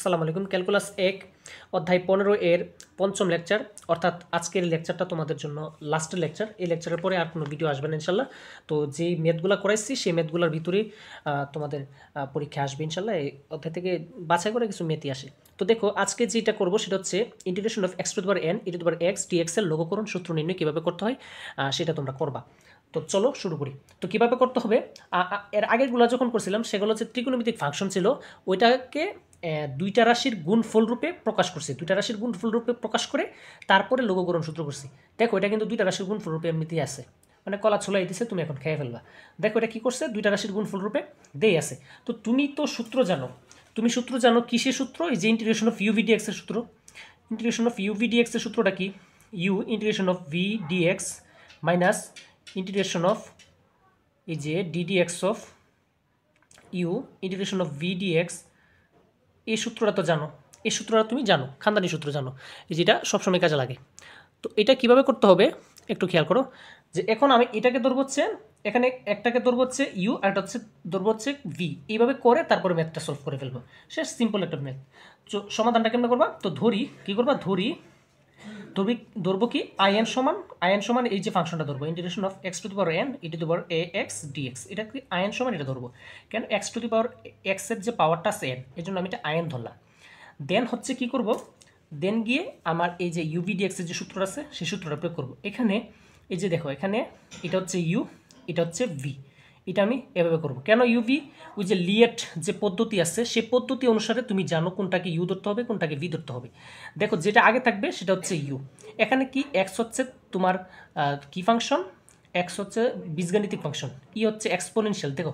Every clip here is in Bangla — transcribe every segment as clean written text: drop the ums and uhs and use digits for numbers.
আসসালামু আলাইকুম। ক্যালকুলাস ১ অধ্যায় ১৫ এর পঞ্চম লেকচার, অর্থাৎ আজকের লেকচারটা তোমাদের জন্য লাস্টের লেকচার। এই লেকচারের পরে আর কোনো ভিডিও আসবে না ইনশাল্লাহ। তো যেই ম্যাথগুলো করাইছি সেই ম্যাথগুলোর ভিতরেই তোমাদের পরীক্ষা আসবে ইনশাল্লাহ। এই অধ্যায় থেকে বাছাই করে কিছু ম্যাথই আসে। তো দেখো, আজকে যেটা করবো সেটা হচ্ছে integration of x to the power n e to the power x d x এর লঘুকরণ সূত্র নির্ণয় কীভাবে করতে হয় সেটা তোমরা করবা। তো চলো শুরু করি। তো কীভাবে করতে হবে, এর আগেরগুলো যখন করছিলাম সেগুলো হচ্ছে ত্রিকোণমিতিক ফাংশন ছিল, ওইটাকে দুইটা রাশির গুণফল রূপে প্রকাশ করছি। দুইটা রাশির গুণফল রূপে প্রকাশ করে তারপরে লঘুকরণ সূত্র করছি। দেখো, এটা কিন্তু দুইটা রাশির গুণফল রূপে এমনিতেই আছে, মানে কলা ছোলাই দিছে, তুমি এখন খেয়ে ফেলবা। দেখো এটা কি করছে, দুইটা রাশির গুণফল রূপে দেই আছে। তো তুমি তো সূত্র জানো, কিসের সূত্র? এই যে integration of u v d x এর সূত্র। Integration of u v d x এর সূত্রটা কি? U integration of v d x minus integration of এই যে d d x of u integration of v d x. এই সূত্রটা তো জানো, এই সূত্রটা তুমি জানো, খানদানি সূত্র জানো, যেটা সবসময় কাজে লাগে। তো এটা কিভাবে করতে হবে একটু খেয়াল করো। যে এখন আমি এটাকে ধরবো হচ্ছে, এখানে একটাকে ধরবো হচ্ছে ইউ আর একটা হচ্ছে ধরবো হচ্ছে ভি, এইভাবে করে তারপরে ম্যাথটা সলভ করে ফেলবো। সে সিম্পল একটা ম্যাথ। তো সমাধানটা কেমন করবা? তো ধরি কি করবা, ধরবো কি আইএন সমান এই যে ফাংশনটা ধরবো integration of x to the power n e to the power a x d x. এটা কি আইএন সমান? এটা ধরবো কেন, x to the power x এর যে পাওয়ারটা আছে এন, এই জন্য আমি এটা আইএন ধরলাম। দেন হচ্ছে কি করব, দেন গিয়ে আমার এই যে ইউভি ডিএক্স এর যে সূত্রটা আছে সেই সূত্রটা প্রয়োগ করবো এখানে। এই যে দেখো, এখানে এটা হচ্ছে ইউ, এটা হচ্ছে ভি, এটা আমি এভাবে করবো। কেন ইউভি? ওই যে লিয়েট যে পদ্ধতি আছে সেই পদ্ধতি অনুসারে তুমি জানো কোনটাকে ইউ ধরতে হবে, কোনটাকে ভি ধরতে হবে। দেখো, যেটা আগে থাকবে সেটা হচ্ছে ইউ। এখানে কি এক্স হচ্ছে তোমার কি ফাংশন? এক্স হচ্ছে বীজগাণিতিক ফাংশন, ই হচ্ছে এক্সপোনেনশিয়াল। দেখো,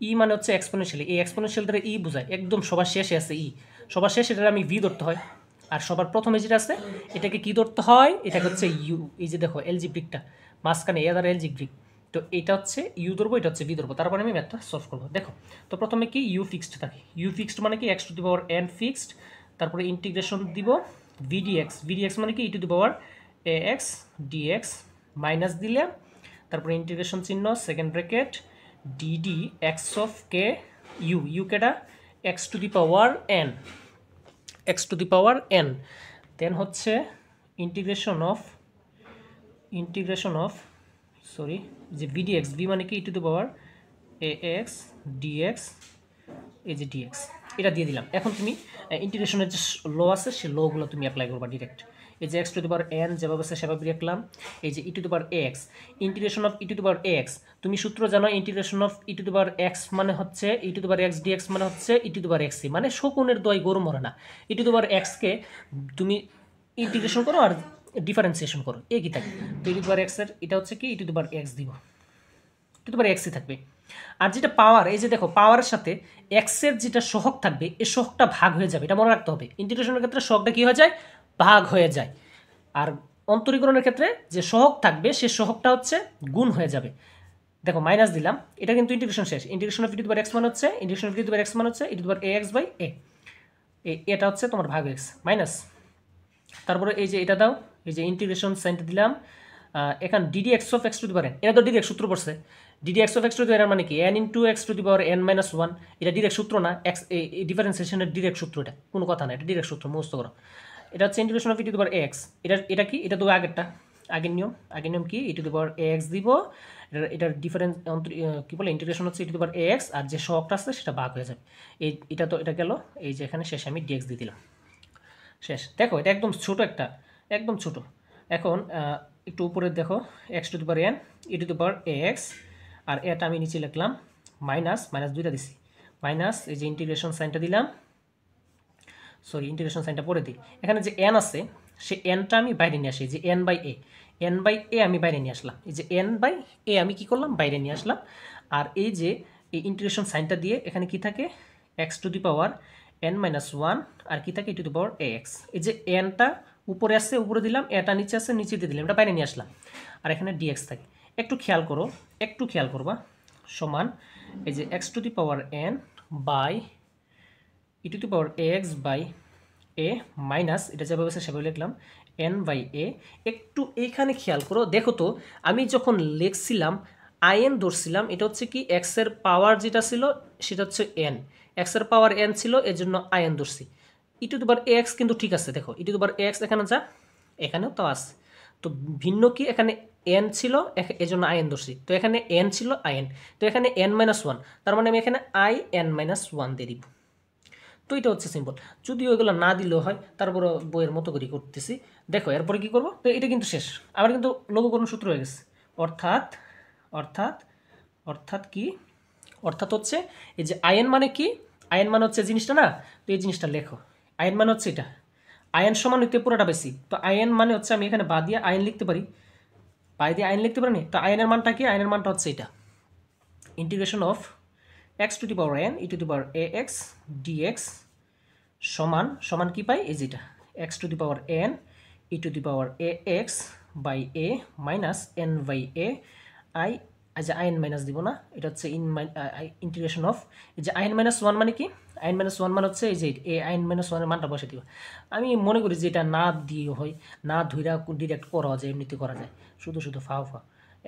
ই মানে হচ্ছে এক্সপোনেনশিয়াল, এই এক্সপোনেনশিয়াল দ্বারা ই বোঝায়, একদম সবার শেষে আছে ই, সবার শেষে এটা আমি ভি ধরতে হয়। আর সবার প্রথমে যেটা আছে এটাকে কি ধরতে হয়? এটাকে হচ্ছে ইউ। এই যে দেখো এলজিব্রিকটা মাঝখানে, এ দ্বারা এলজিব্রিক। তো এটা হচ্ছে ইউ ধরবো, এটা হচ্ছে ভি ধরবো, তারপরে আমি ম্যাথটা সলভ করবো। দেখো, তো প্রথমে কি ইউ ফিক্সড থাকে, ইউ ফিক্সড মানে কি x to the power n fixed, তারপরে ইন্টিগ্রেশন দিব ভিডিএক্স, ভিডিএক্স মানে কি e to the power a x d x, minus দিলে তারপরে ইন্টিগ্রেশন চিহ্ন second bracket d d x of কে ইউ, ইউ কেটা x to the power n, x to the power n. Then হচ্ছে ইন্টিগ্রেশন অফ সরি যে ভিডিএক্স, ভি মানে কি e to the power a x dx, এই যে ডিএক্স এটা দিয়ে দিলাম। এখন তুমি ইন্টিগ্রেশনের যে ল আছে সেই লগুলো তুমি অ্যাপ্লাই করবা ডিরেক্ট। এই যে x to the power n যেভাবে আছে সেভাবে রাখলাম। এই যে e to the power x, integration of e to the power x, তুমি সূত্র জানো integration of e to the power x মানে হচ্ছে e to the power x d x মানে হচ্ছে e to the power x, মানে শকুনের দয় গরু মরে না। ই টু দি পাওয়ার এক্সকে তুমি ইন্টিগ্রেশন করো আর ডিফারেন্সিয়েশন করো, এ কি থাকে। তো ই টু দি পাওয়ার এক্সের এটা হচ্ছে কি e to the power x দিব, ই টু দি পাওয়ার এক্সই থাকবে। আর যেটা পাওয়ার, এই যে দেখো পাওয়ারের সাথে এক্সের যেটা সহগ থাকবে এই সহগটা ভাগ হয়ে যাবে, এটা মনে রাখতে হবে। ইন্টিগ্রেশনের ক্ষেত্রে সহগটা কি হয়ে যায়? ভাগ হয়ে যায়। আর অন্তরীকরণের ক্ষেত্রে যে সহগ থাকবে সে সহগটা হচ্ছে গুণ হয়ে যাবে। দেখো মাইনাস দিলাম, এটা কিন্তু ইন্টিগ্রেশন শেষ। Integration of e to the power x মানে হচ্ছে integration of e to the power x মানে হচ্ছে e to the power a x by a, এটা হচ্ছে তোমার ভাগ এক্স মাইনাস। তারপরে এই যে এটা দাও, এই যে ইন্টিগ্রেশন সাইনটা দিলাম। এখানে d d x of x to the power n, এটা তো ডিরেক্ট সূত্র পড়ছে। D d x of x to the power মানে কি n into x to the power n minus one, এটা ডিরেক্ট সূত্র না, এক্স এই ডিফারেন্সিয়েশনের ডিরেক্ট সূত্র, এটা কোনো কথা না, এটা ডিরেক্ট সূত্র মুখস্থ করো। এটা হচ্ছে integration of e to the power x, এটা কি, এটা তো আগেরটা, আগের নিয়ম কি e to the power x দিব, এটার ডিফারেন্স কি বলে ইন্টিগ্রেশন হচ্ছে e to the power x, আর যে সহগটা আছে সেটা ভাগ হয়ে যাবে। এটা তো এটা গেল, এই যে এখানে শেষে আমি ডিএক্স দিয়ে দিলাম, শেষ। দেখো এটা একদম ছোট একটা, একদম ছোট। এখন একটু উপরে দেখো x to the power n e to the power a x, আর এটা আমি নিচে লিখলাম মাইনাস, মাইনাস দুইটা দিছি, মাইনাস এই যে ইন্টিগ্রেশন সাইনটা দিলাম, সরি ইন্টিগ্রেশন সাইনটা পরে দিই। এখানে যে এন আছে সে এনটা আমি বাইরে নিয়ে আসি, যে এন বাই এ আমি বাইরে নিয়ে আসলাম। এই যে এন বাই এ আমি কি করলাম, বাইরে নিয়ে আসলাম। আর এই যে এই ইন্টিগ্রেশন সাইনটা দিয়ে এখানে কি থাকে, x to the power n minus one, আর কি থাকে e to the power a x. এই যে এনটা উপরে আসছে উপরে দিলাম, এটা নিচে আসছে নিচে দিয়ে দিলাম, এটা বাইরে নিয়ে আসলাম। আর এখানে ডিএক্স থাকে। একটু খেয়াল করবা, সমান এই যে x to the power n by e to the power a x by a minus, এটা যেভাবে আছে সেভাবে লিখলাম এন বাই এ। একটু এইখানে খেয়াল করো, দেখো তো আমি যখন লিখছিলাম আইএন ধরছিলাম, এটা হচ্ছে কি এক্সের পাওয়ার যেটা ছিল সেটা হচ্ছে এন, এক্সের পাওয়ার এন ছিল এর জন্য আইএন ধরছি। ই টু দি পাওয়ার এক্স কিন্তু ঠিক আছে, দেখো ই টু দি পাওয়ার এক্স এখানে যা, এখানেও তো আছে। তো ভিন্ন কি, এখানে এন ছিল, এজন্য আই এন ধরছি, তো এখানে এন ছিল আই এন, তো এখানে এন মাইনাস ওয়ান, তার মানে আমি এখানে আই এন মাইনাস ওয়ান দিয়ে দিব। তো এটা হচ্ছে সিম্পল, যদিও এগুলো না দিলেও হয়, তারপর বইয়ের মতো করে করতেছি। দেখো এরপরে কি করব, তো এটা কিন্তু শেষ, আবার কিন্তু লঘুকরণ সূত্র হয়ে গেছে। অর্থাৎ অর্থাৎ অর্থাৎ কি, অর্থাৎ হচ্ছে এই যে আয়ন মানে কি, আয়ন মানে হচ্ছে জিনিসটা না, তো এই জিনিসটা লেখো, আয়ন মানে হচ্ছে এটা, আয়ন সমান হইতে পুরোটা বেশি, তো আয়ন মানে হচ্ছে আমি এখানে বা দিয়ে আয়ন লিখতে পারি, বাই দিয়ে আয়ন লিখতে পারি, তো আয়নের মানটা কি, আয়নের মানটা হচ্ছে এটা, integration of x to the power n e to the power a x d x সমান সমান কি পাই, এই যেটা x to the power n e to the power a x by a minus n by a I, আচ্ছা আইন মাইনাস দিব না, এটা হচ্ছে ইন্টিগ্রেশন অফ এই যে আইন মাইনাস ওয়ান মানে কি, আইন মাইনাস ওয়ান মানে হচ্ছে এই যে এ আইন মাইনাস ওয়ানের মানটা বসে দিব। আমি মনে করি যে এটা না দিয়ে হয়, না ধুইরা ডিরেক্ট করা যায়, এমনিতে করা যায়, শুধু শুধু ফাও ফা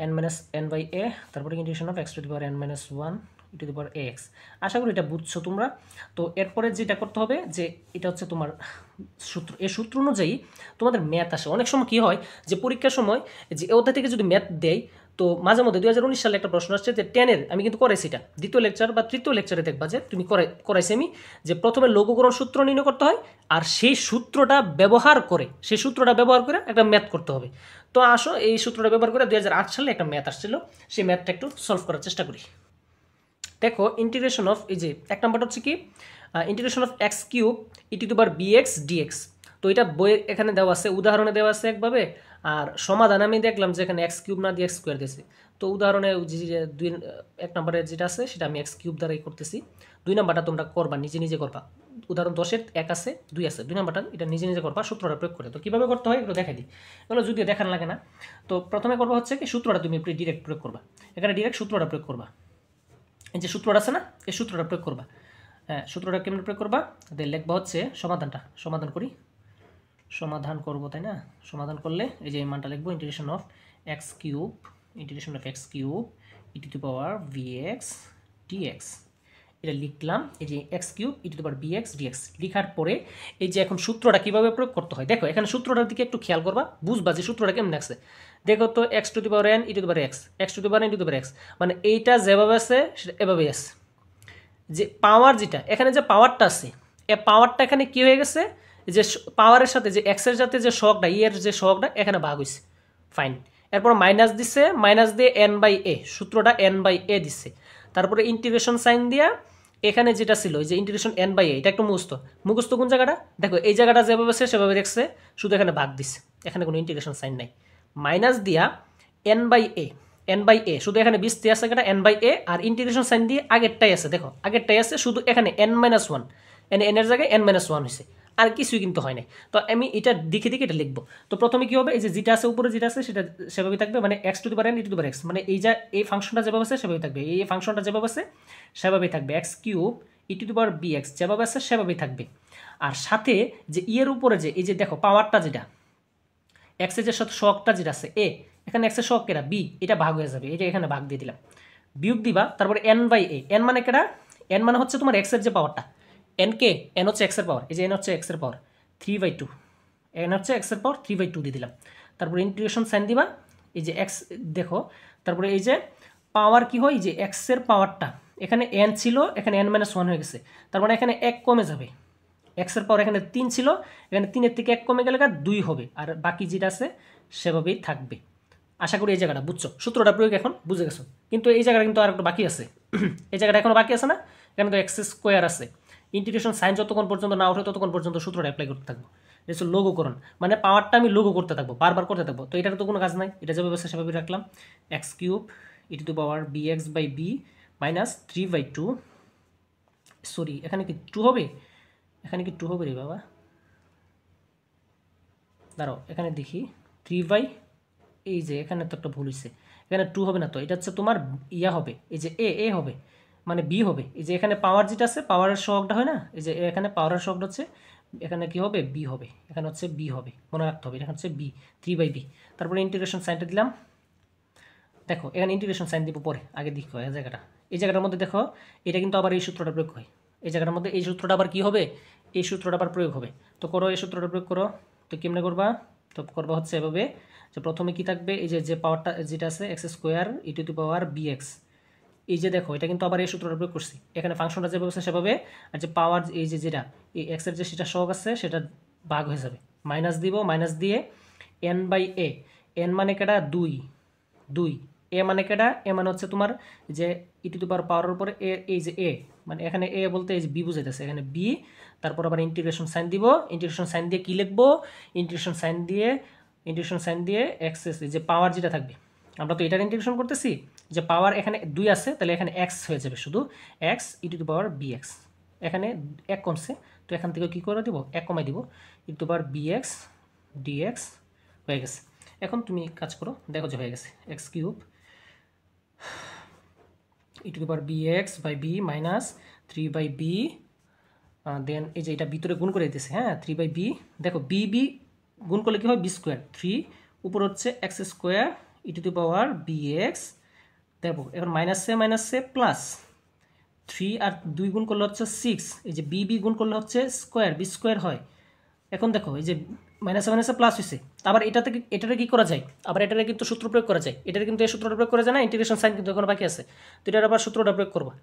n minus n by a, তারপরে integration of x to the power n minus one e to the power x. আশা করি এটা বুঝছো তোমরা। তো এরপরে যেটা করতে হবে যে এটা হচ্ছে তোমার সূত্র, এই সূত্র অনুযায়ী তোমাদের ম্যাথ আসে। অনেক সময় কি হয় যে পরীক্ষার সময় যে অধ্যায় থেকে যদি ম্যাথ দেয়, তো মাঝে মধ্যে 2019 সালে একটা প্রশ্ন আসছে যে 10-এর, আমি কিন্তু করাইছি এটা দ্বিতীয় লেকচার বা তৃতীয় লেকচারে দেখবা যে তুমি করাইছি আমি, যে প্রথমে লঘুকরণ সূত্র নির্ণয় করতে হয়, আর সেই সূত্রটা ব্যবহার করে একটা ম্যাথ করতে হবে। তো আসো এই সূত্রটা ব্যবহার করে 2008 সালে একটা ম্যাথ আসছিল, সেই ম্যাথটা একটু সলভ করার চেষ্টা করি। দেখো ইন্টিগ্রেশন অফ এই যে এক নম্বরটা হচ্ছে কি, integration of x cube e to the power b x d x. তো এটা বইয়ের এখানে দেওয়া আছে, উদাহরণে দেওয়া আছে একভাবে, আর সমাধান আমি দেখলাম যে এখানে এক্স কিউব না দিয়ে এক্স স্কোয়ার দিয়েছে। তো উদাহরণে দুই এক নম্বরে যেটা আছে সেটা আমি এক্স কিউব দ্বারাই করতেছি, দুই নম্বরটা তোমরা করবা নিজে নিজে করবা। উদাহরণ 10-এর 1 আছে 2 আছে, দুই নম্বরটা এটা নিজে নিজে করবা সূত্রটা প্রয়োগ করে। তো কীভাবে করতে হয় এগুলো দেখাই দিই, এগুলো যদিও দেখানো লাগে না। তো প্রথমে করবা হচ্ছে কি, সূত্রটা তুমি ডিরেক্ট প্রয়োগ করবা, এখানে ডিরেক্ট সূত্রটা প্রয়োগ করবা, এই যে সূত্রটা আছে না, এই সূত্রটা প্রয়োগ করবা। হ্যাঁ, সূত্রটা কেমন প্রয়োগ করবা, তাদের লিখবা হচ্ছে সমাধানটা, সমাধান করি, সমাধান করব তাই না, সমাধান করলে এই যে মানটা লিখবো, integration of x cube e to the power v x d x, এটা লিখলাম, এই যে x cube e to the power b x d x লিখার পরে এই যে এখন সূত্রটা কীভাবে প্রয়োগ করতে হয়, দেখো এখানে সূত্রটার দিকে একটু খেয়াল করবা, বুঝবা যে সূত্রটা কেমন আছে। দেখো তো x to the power n e to the power x to the power N two the power x, মানে এইটা যেভাবে আছে সেটা এভাবেই আছে। যে পাওয়ার যেটা এখানে যে পাওয়ারটা আছে, এই পাওয়ারটা এখানে কি হয়ে গেছে, যে পাওয়ারের সাথে যে এক্সের সাথে যে শকটা এর যে শকটা এখানে ভাগ হয়েছে, ফাইন। এরপর মাইনাস দিছে, মাইনাস দিয়ে এন বাই এ, সূত্রটা এন বাই এ দিচ্ছে, তারপরে ইন্টিগ্রেশন সাইন দিয়া এখানে যেটা ছিল যে ইন্টিগ্রেশন এন বাই এ, এটা একটু মুখস্থ কোন জায়গাটা, দেখো এই জায়গাটা যেভাবে আছে সেভাবে দেখছে, শুধু এখানে ভাগ দিচ্ছে, এখানে কোনো ইন্টিগ্রেশন সাইন নাই। মাইনাস দিয়া এন বাই এ শুধু এখানে 20 আছে, এটা এন বাই এ, আর ইন্টিগ্রেশন সাইন দিয়ে আগেরটাই আছে, দেখো আগেরটাই আছে, শুধু এখানে এন মাইনাস ওয়ান, এন এর জায়গায় এন মাইনাস ওয়ান হয়েছে, আর কিছুই কিন্তু হয় নাই। তো আমি এটা দেখে এটা লিখবো। তো প্রথমে কি হবে, এই যে যেটা আছে উপরে যেটা আছে সেটা সেভাবেই থাকবে, মানে x to the power n e to the power x, মানে এই ফাংশনটা যেভাবে আছে সেভাবেই থাকবে, এই ফাংশনটা যেভাবে আছে সেভাবেই থাকবে, x cube e to the power b x যেভাবে আছে সেভাবেই থাকবে। আর সাথে যে ইয়ের উপরে যে এই যে দেখো পাওয়ারটা যেটা এক্সের যে সাথে শকটা যেটা আছে এ, এখানে এক্সের শক কেটা বি, এটা ভাগ হয়ে যাবে, এটা এখানে ভাগ দিয়ে দিলাম, বিয়োগ দিবা, তারপরে এন বাই এ, এন মানে কেটা, এন মানে হচ্ছে তোমার এক্সের যে পাওয়ারটা, এন কে, এন হচ্ছে এক্সের পাওয়ার, এই যে এন হচ্ছে এক্সের পাওয়ার 3/2, এন হচ্ছে এক্সের পাওয়ার 3/2 দিয়ে দিলাম, তারপরে ইন্টিগ্রেশন সাইন দিবা, এই যে এক্স দেখো, তারপরে এই যে পাওয়ার কি হয়, যে এক্সের পাওয়ারটা এখানে এন ছিল, এখানে এন মাইনাস ওয়ান হয়ে গেছে, তার মানে এখানে এক কমে যাবে, এক্সের পাওয়ার এখানে 3 ছিল, এখানে 3-এর থেকে 1 কমে গেলে 2 হবে, আর বাকি যেটা আছে সেভাবেই থাকবে। আশা করি এই জায়গাটা বুঝছো, সূত্রটা প্রয়োগ এখন বুঝে গেছো। কিন্তু এই জায়গাটা কিন্তু আর একটু বাকি আছে, এই জায়গাটা এখনো বাকি আছে না, এখানে তো এক্স স্কোয়ার আছে, ইন্টিগ্রেশন সাইন যতক্ষণ পর্যন্ত না ওঠে ততক্ষণ পর্যন্ত সূত্রটা অ্যাপ্লাই করতে থাকবো, এটা হচ্ছে লঘুকরণ, মানে পাওয়ারটা আমি লঘু করতে থাকবো, বারবার করতে থাকবো। তো এটার তো কোনো কাজ নাই, এটা যেভাবে আছে সেভাবে রাখলাম, x cube e to the power b x by b minus 3/2, sorry এখানে কি 2 হবে, এখানে কি 2 হবে রে বাবা, দাঁড়াও এখানে দেখি 3/, এই যে এখানে তো একটা ভুল হয়েছে, এখানে 2 হবে না, তো এটা হচ্ছে তোমার ইয়া হবে, এই যে এ হবে, মানে বি হবে, এই যে এখানে পাওয়ার যেটা আছে পাওয়ারের সহগটা হয় না, এই যে এখানে পাওয়ারের সহগটা হচ্ছে, এখানে কি হবে বি হবে, এখানে হচ্ছে বি হবে, মনে রাখতে হবে, এখানে হচ্ছে বি 3/b, তারপরে ইন্টিগ্রেশন সাইনটা দিলাম, দেখো এখানে ইন্টিগ্রেশন সাইন দিব পরে, আগে দেখো এই জায়গাটার মধ্যে দেখো, এটা কিন্তু আবার এই সূত্রটা প্রয়োগ হয়, এই জায়গাটার মধ্যে এই সূত্রটা আবার কি হবে, এই সূত্রটা আবার প্রয়োগ হবে। তো করো, এই সূত্রটা প্রয়োগ করো। তো কেমনে করবা? তো করবা হচ্ছে এভাবে যে প্রথমে কি থাকবে, এই যে পাওয়ারটা যেটা আছে x square e to the power bx. এই যে দেখো এটা কিন্তু আবার এই সূত্রটা প্রয়োগ করছি, এখানে ফাংশনটা যেভাবে আছে সেভাবে, আর যে পাওয়ার এই যে যেটা এই এক্সের যে সেটা সহগ আছে সেটা ভাগ হয়ে যাবে, মাইনাস দিব, মাইনাস দিয়ে এন বাই এ, এন মানে কেটা 2, 2 এ মানে কেটা, এ মানে হচ্ছে তোমার যে ই টু দি পাওয়ারের উপরে এ, এই যে এ মানে এখানে এ বলতে এই যে বি বুঝাইতেছে, এখানে বি, তারপর আবার ইন্টিগ্রেশন সাইন দিব, ইন্টিগ্রেশন সাইন দিয়ে কি লিখবো, ইন্টিগ্রেশন সাইন দিয়ে এক্সেস যে পাওয়ার যেটা থাকবে, আমরা তো এটার ইন্টিগ্রেশন করতেছি, যে পাওয়ার এখানে 2 আছে তাহলে এখানে এক্স হয়ে যাবে, শুধু x E to the power bx, এখানে 1 কমছে তো এখান থেকে কি করে দিব, 1 কমাই দিব, e to the power b x d x হয়ে গেছে। এখন তুমি কাজ করো, দেখো যে হয়ে গেছে x cube e to the power b x by b minus 3 by b, then এই যে এটা ভিতরে গুণ করে দিতেছে, হ্যাঁ 3 বাই বি, দেখো বি বি গুণ করলে কি হয় বি স্কোয়ার, 3 উপর হচ্ছে x square e to the power b x, দেখো এখন মাইনাসে প্লাস 3 আর 2 গুণ করলে হচ্ছে 6, এই যে বি বি গুণ করলে হচ্ছে স্কোয়ার, বি স্কোয়ার হয়। এখন দেখো এই যে মাইনাসে প্লাস হয়েছে, আবার এটাতে কি করা যায়, আবার এটাতে কিন্তু সূত্র প্রয়োগ করা যায়, এটাতে কিন্তু এই সূত্রটা প্রয়োগ করা যায় না, ইন্টিগ্রেশন সাইন কিন্তু এখন বাকি আছে, তো এটার আবার সূত্রটা প্রয়োগ করবা,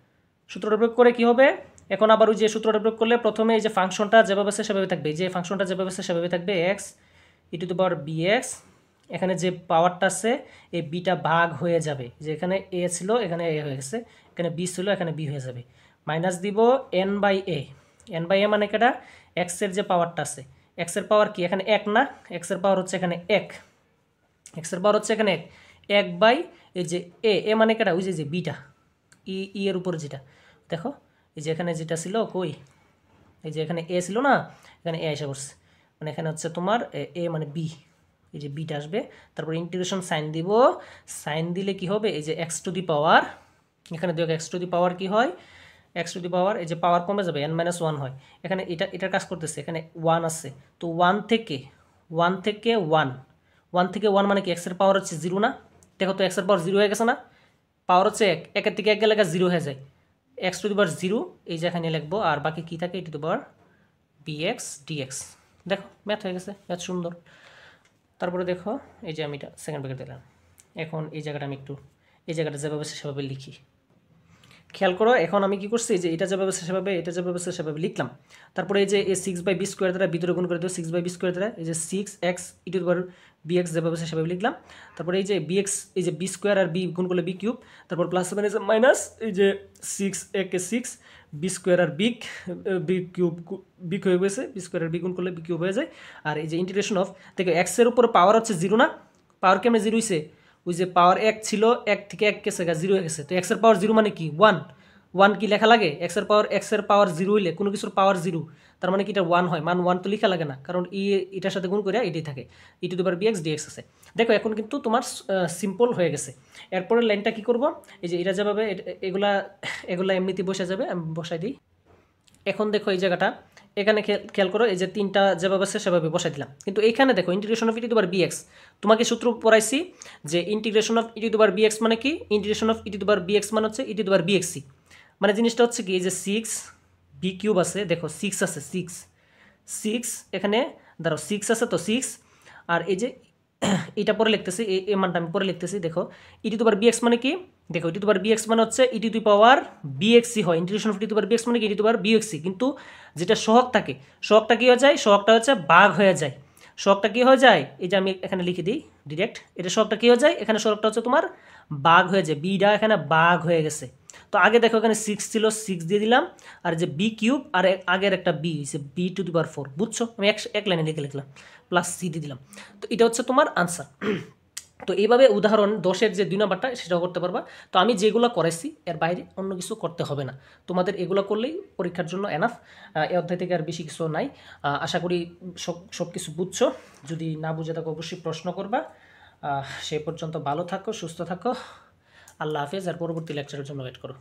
সূত্রটা প্রয়োগ করে কি হবে, এখন আবার ওই যে সূত্রটা প্রয়োগ করলে প্রথমে এই যে ফাংশনটা যেভাবে আছে সেভাবে থাকবে, যে ফাংশনটা যেভাবে আছে সেভাবে থাকবে x E to the power bx, এখানে যে পাওয়ারটা আছে এই বিটা ভাগ হয়ে যাবে, যে এখানে এ ছিল এখানে এ হয়ে গেছে, এখানে বি ছিল এখানে বি হয়ে যাবে, মাইনাস দিব n by a, n by a মানে কেটা এক্সের যে পাওয়ারটা আছে, এক্সের পাওয়ার কি এখানে 1 না, এক্সের পাওয়ার হচ্ছে এখানে 1, এক্সের পাওয়ার হচ্ছে এখানে 1 বাই এই যে এ মানে কেটা ওই যে বিটা ই এর উপর যেটা, দেখো এই যে এখানে যেটা ছিল কই, এই যে এখানে এ ছিল না, এখানে এ এসে করছে, মানে এখানে হচ্ছে তোমার এ মানে বি, এই যে বিটা আসবে, তারপর ইন্টিগ্রেশন সাইন দিব, সাইন দিলে কি হবে, এই যে এক্স টু দি পাওয়ার, এখানে দেখো এক্স টু দি পাওয়ার কি হয়, এক্স টু দি পাওয়ার এই যে পাওয়ার কমে যাবে এন মাইনাস 1 হয়, এখানে এটার কাজ করতেছে, এখানে 1 আছে, তো 1 থেকে 1 মানে কি এক্সের পাওয়ার হচ্ছে 0 না, দেখো তো এক্সের পাওয়ার 0 হয়ে গেছে না, পাওয়ার হচ্ছে 1, 1 থেকে 1 গেলে 0 হয়ে যায়, এক্স টু দি পাওয়ার 0 এই যে এখানে লিখবো, আর বাকি কি থাকে e to the power b x d x, দেখো ম্যাথ হয়ে গেছে, ম্যাথ সুন্দর। তারপরে দেখো এই যে আমি এটা সেকেন্ড ব্র্যাকেট দিলাম, এখন এই জায়গাটা আমি একটু এই জায়গাটা যেভাবে সেভাবে লিখি, খেয়াল করো এখন আমি কি করছি, যে এটা যেভাবে সেভাবে এটা যেভাবে সেভাবে লিখলাম, তারপরে এই যে এই 6 বাই বি স্কোয়ার দ্বারা ভিতরে গুণ করে দেবো 6 বাই বি স্কোয়ার দ্বারা, এই যে 6x E to the power bx যেভাবে সেভাবে লিখলাম, তারপরে এই যে বিএক্স এই যে বি স্কোয়ার আর বি গুণ করলে বি কিউব, তারপর প্লাস মানে মাইনাস এই যে 6 বি স্কোয়ার আর বি কিউব বি হয়ে গেছে, বি স্কোয়ার আর বি গুণ করলে বি কিউব হয়ে যায়, আর এই যে ইন্টিগ্রেশন অফ থেকে এক্স এর উপর পাওয়ার হচ্ছে 0 না, পাওয়ার কেমনে 0 হয়েছে, ওই যে পাওয়ার 1 ছিল 1 থেকে 1 গেছে 0 হয়ে গেছে, তো এক্স এর পাওয়ার 0 মানে কি 1 কি লেখা লাগে, এক্স এর পাওয়ার 0 হইলে কোনো কিছুর পাওয়ার 0, তার মানে কি এটা 1 হয়, মান 1 তো লেখা লাগে না, কারণ এটার সাথে গুণ করে এটাই থাকে, e to the power b x d x আছে। দেখো এখন কিন্তু তোমার সিম্পল হয়ে গেছে, এরপরের লাইনটা কি করব, এই যে এটা যেভাবে এগুলা এমনিতেই বসে যাবে, আমি বসাই দিই। এখন দেখো এই জায়গাটা এখানে খেয়াল করো, এই যে 3টা যেভাবে আছে সেভাবে বসাই দিলাম, কিন্তু এইখানে দেখো integration of e to the power bx, তোমাকে সূত্র পড়াইছি যে integration of e to the power bx মানে কি, integration of e to the power bx মানে হচ্ছে ই টু দি পাওয়ার বিএক্সি, মানে জিনিসটা হচ্ছে কি, এই যে 6 বি কিউব আছে, দেখো 6 আছে, 6 এখানে ধরো 6 আছে, তো 6 আর এই যে এটা পরে লিখতেছি, এই মানটা আমি পরে লিখতেছি, দেখো ই টু দি পাওয়ার বিএক্স মানে কি, দেখো ই টু দি পাওয়ার বিএক্স মানে হচ্ছে ই টু দি পাওয়ার বিএক্সি হয়, integration of e to the power bx মানে কি ই টু দি পাওয়ার বিএক্সি, কিন্তু যেটা সহগ থাকে সহগটা কি হয়ে যায়, সহগটা হচ্ছে ভাগ হয়ে যায়, সহগটা কি হয়ে যায়, এই যে আমি এখানে লিখে দিই ডিরেক্ট, এটা সহগটা কি হয়ে যায়, এখানে সহগটা হচ্ছে তোমার ভাগ হয়ে যায়, বিটা এখানে ভাগ হয়ে গেছে, তো আগে দেখো এখানে 6 ছিল 6 দিয়ে দিলাম, আর যে বি কিউব আর আগের একটা বি হচ্ছে বি টু দি পাওয়ার 4, বুঝছো, আমি এক লাইনে লিখে লিখলাম প্লাস সি দিয়ে দিলাম, তো এটা হচ্ছে তোমার আনসার। তো এইভাবে উদাহরণ 10-এর যে 2 নাম্বারটা সেটাও করতে পারবা, তো আমি যেগুলো করাইছি এর বাইরে অন্য কিছু করতে হবে না, তোমাদের এগুলো করলেই পরীক্ষার জন্য এনাফ, এই অধ্যায় থেকে আর বেশি কিছু নাই, আশা করি সব কিছু বুঝছো, যদি না বুঝে থাকো অবশ্যই প্রশ্ন করবা, সেই পর্যন্ত ভালো থাকো, সুস্থ থাকো, আল্লাহ হাফেজ, আর পরবর্তী লেকচারের জন্য ওয়েট করো।